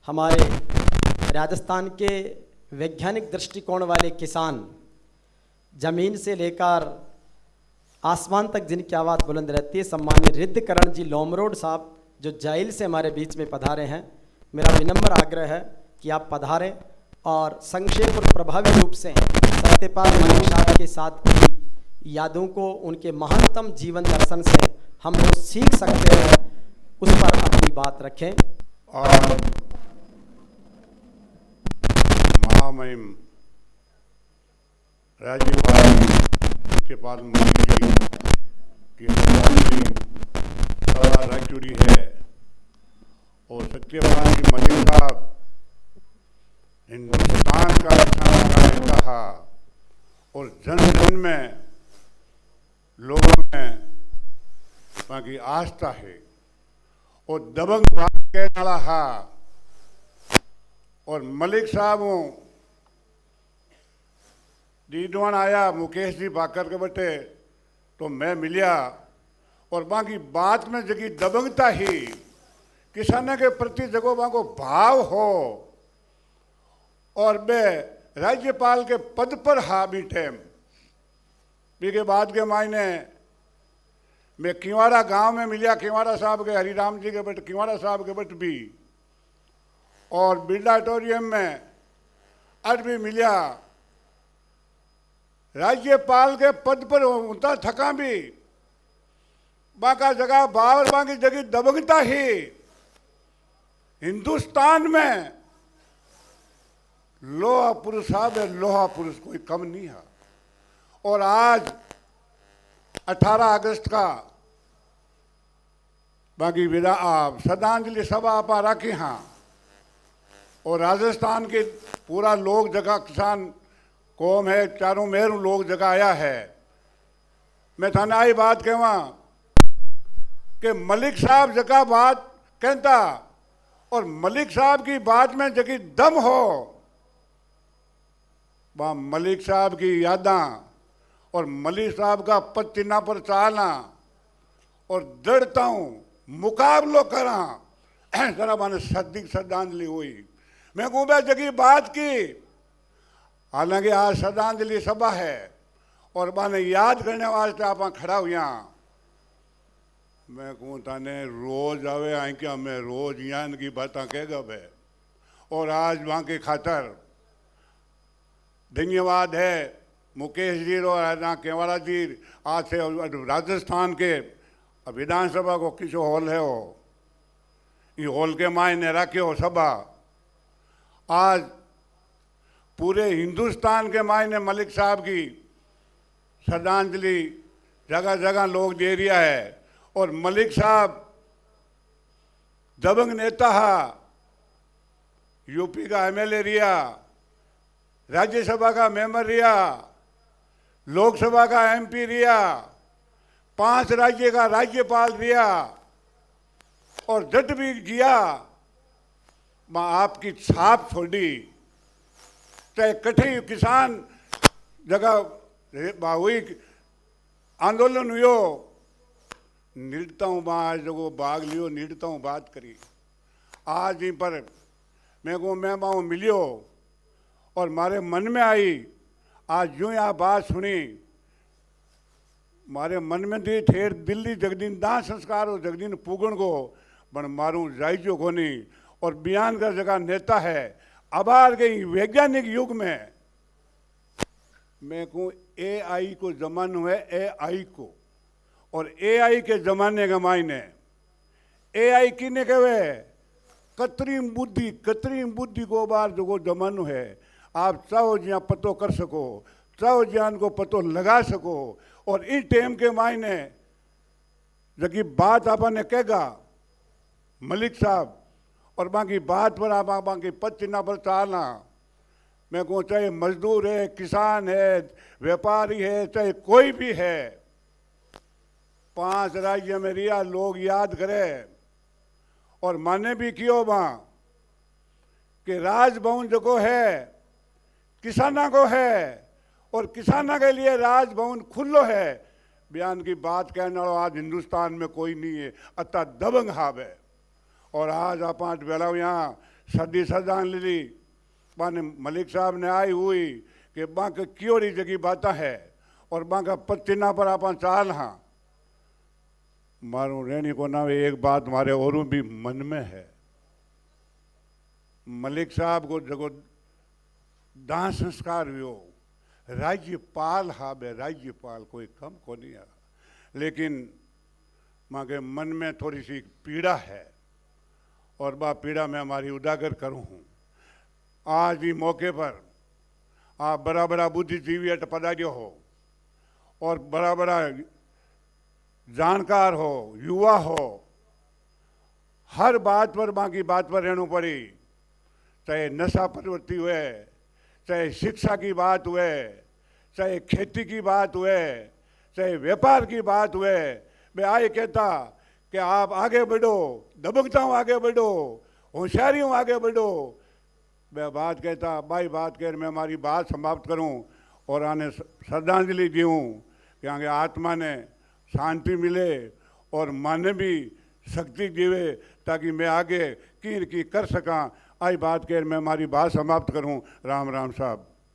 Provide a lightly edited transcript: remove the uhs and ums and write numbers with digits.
हमारे राजस्थान के वैज्ञानिक दृष्टिकोण वाले किसान ज़मीन से लेकर आसमान तक जिनकी आवाज़ बुलंद रहती है, सम्मान्य रिद्धकरण जी लोमरोड साहब जो जेल से हमारे बीच में पधारे हैं, मेरा विनम्र आग्रह है कि आप पधारें और संक्षेप और प्रभावी रूप से सत्यपाल मलिक साहब के साथ की यादों को, उनके महानतम जीवन दर्शन से हम जो सीख सकते हैं उस पर अपनी बात रखें। और महामहिम राज्यपाल सत्यपाल मलिक जी की सभा रख चुकी है और सत्यपाल जी मलिक साहब हिंदुस्तान का नेता था और जन जन में लोगों में बाकी आस्था है और दबंग बात कहने वाला है। और मलिक साहब दीदवान आया मुकेश जी बाकर के बटे तो मैं मिलिया और बाकी बात में जगी दबंगता ही किसानों के प्रति जगो वहाँ को भाव हो और मैं राज्यपाल के पद पर हा बीठे के बाद के मायने मैं किवाड़ा गांव में मिलिया, किवाड़ा साहब के हरिराम जी के बट किवाड़ा साहब के बट भी और बिरला ऑडिटोरियम में आज भी मिलिया। राज्यपाल के पद पर उतना थका भी बाका जगह बावर बाकी जगह दबंगता ही हिंदुस्तान में लोहा पुरुष साहब है, लोहा पुरुष कोई कम नहीं है। और आज 18 अगस्त का बाकी श्रद्धांजलि सभा आप रखी हाँ और राजस्थान के पूरा लोग जगह किसान कौम है, चारों मेरू लोग जगह आया है। मैं थाने आई बात कहवा कि मलिक साहब जगह बात कहता और मलिक साहब की बात में जगह दम हो वहाँ मलिक साहब की यादां और मलिक साहब का पद चिन्ह पर चालना और दृढ़ता हूँ मुकाबलो करा जरा मैंने सदिक श्रद्धांजलि हुई। मैं कहूँ भाई जगह बात की, हालांकि आज श्रद्धांजलि सभा है और मैंने याद करने वास्ते आप खड़ा हुआ। मैं कहूँ ताने रोज आवे आई क्या मैं रोज यहाँ की बातें कहेगा भाई और आज वहाँ के खातर धन्यवाद है मुकेश जी और केवाड़ा जी। आज से राजस्थान के विधानसभा को किस हॉल है वो ये हॉल के मायने रखे हो सभा आज पूरे हिंदुस्तान के मायने मलिक साहब की श्रद्धांजलि जगह जगह लोग दे रिया है। और मलिक साहब दबंग नेता है, यूपी का एमएलए रिया, राज्यसभा का मेंबर रिया, लोकसभा का एमपी रिया, 5 राज्य का राज्यपाल रिया और जट भी किया। माँ आपकी छाप छोड़ी चाहे कठिन किसान जगह हुई आंदोलन हुयो नीड़ता हूँ माँ जो भाग लियो नीड़ता हूँ बात करी आज ही पर मैं को मैं माँ मिलियो और मारे मन में आई आज यूं यहाँ बात सुनी मारे मन में थी ठेर दिल्ली जगदीन दाह संस्कार हो जगदीन पूगण को बन मारूं जायजो को नहीं और बयान का जगह नेता है। आबाद के वैज्ञानिक युग में मैं कहूँ AI को जमाना है AI को और AI के जमाने का मायने AI किने कहे कृत्रिम बुद्धि को बार जो जमानो है आप चाहो जहाँ पतो कर सको चाहो ज्ञान को पतो लगा सको। और इस टाइम के मायने जबकि बात आपने कहेगा मलिक साहब और बाकी बात पर आप बाकी पद चिन्ह पर चालना मैं कहूँ चाहे मजदूर है, किसान है, व्यापारी है, चाहे कोई भी है 5 राज्य में रिया लोग याद करे और माने भी कियो वहाँ कि राजभवन जो है किसाना को है और किसाना के लिए राजभवन खुल्लो है। बयान की बात कहने वाला आज हिंदुस्तान में कोई नहीं है, अतः दबंग हाव है। और आज आप बेला यहाँ सदी श्रद्धांजलि बाने मलिक साहब ने आई हुई कि बांक क्योरी जगी बात है और बांका पत्तिना पर आप चाल हाँ मारू रहनी को ना एक बात मारे और भी मन में है। मलिक साहब को जगो दाह संस्कार हुयो राज्यपाल हा बे राज्यपाल कोई कम को नहीं आ, लेकिन माँ के मन में थोड़ी सी पीड़ा है और बा पीड़ा मैं हमारी उजागर करूँ हूँ। आज ही मौके पर आप बड़ा बड़ा बुद्धिजीवी अट पधारियो हो और बड़ा बड़ा जानकार हो, युवा हो, हर बात पर माँ की बात पर रहना पड़ी, चाहे नशा प्रवृत्ति हुए, चाहे शिक्षा की बात हुए, चाहे खेती की बात हुए, चाहे व्यापार की बात हुए। मैं आए कहता कि आप आगे बढ़ो, दबकता हूँ आगे बढ़ो, होशियारी हूँ आगे बढ़ो। मैं बात कहता भाई बात कह मैं हमारी बात समाप्त करूँ और आने श्रद्धांजलि दूँ कि आगे आत्मा ने शांति मिले और मन भी शक्ति जीवे ताकि मैं आगे की कर सका। आई बात कह मैं हमारी बात समाप्त करूँ। राम राम साहब।